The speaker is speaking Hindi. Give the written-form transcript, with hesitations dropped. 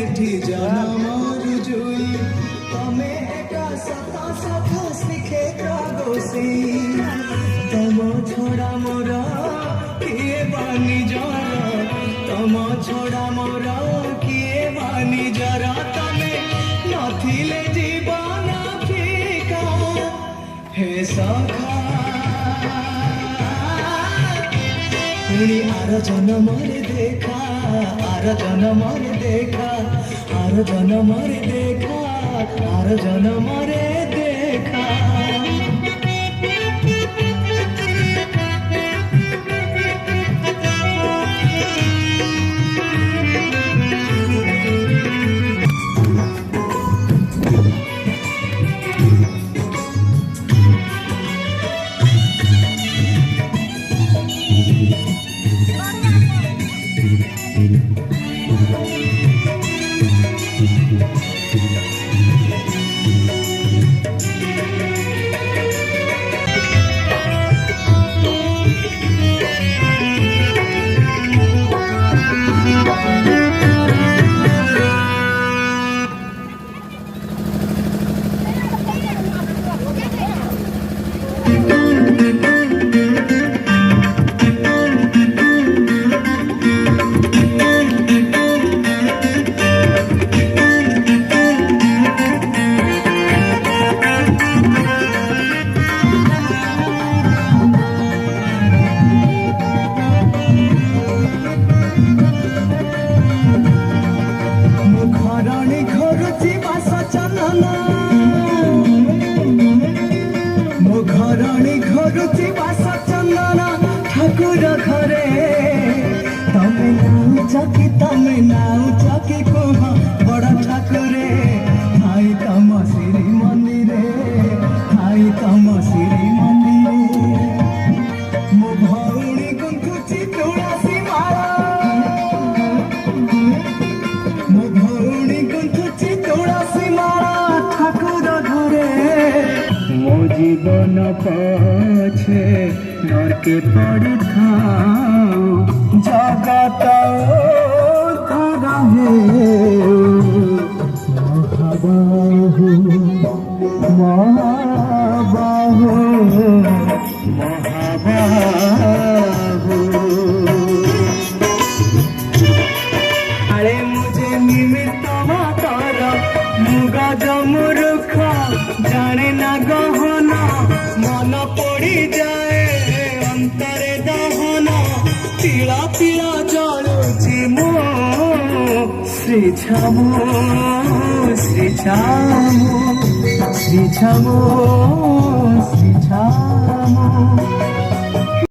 एठी जनम रुजुई तमे एका सता सता सिखे गोसी तम छोड़ा मोर किए बानी जर तम छोड़ा मोर किए बानी जर तमे नथिले जीवन फीका हे सखा पुणी आर जनमरे देखा आर जनमरे देखा आर जनमरे देखा आर जनमरे देखा घरणी घरुची बास चंदन ठाकुर घरे तमे नाउ चकी कुह बड़ ठाकुरे हाई तम श्री मंदिरे हाई तम श्री मंदिरे मो भौणी गुंथुची तुळसी माला मो भौणी गुंथुची तुळसी माला ठाकुर घरे मो जीवन पछे नरके पड़ी थाऊ जगत धरा हे महाबाहु महाबाहु महाबाहु अरे मुझे निमित्त मातर मुगा जमुरुख जाने ना गहना मन पड़ी जाए अंतरे दहन पीला पीला जलुची मो श्री छमो श्री छमो श्री छमो श्री छमो।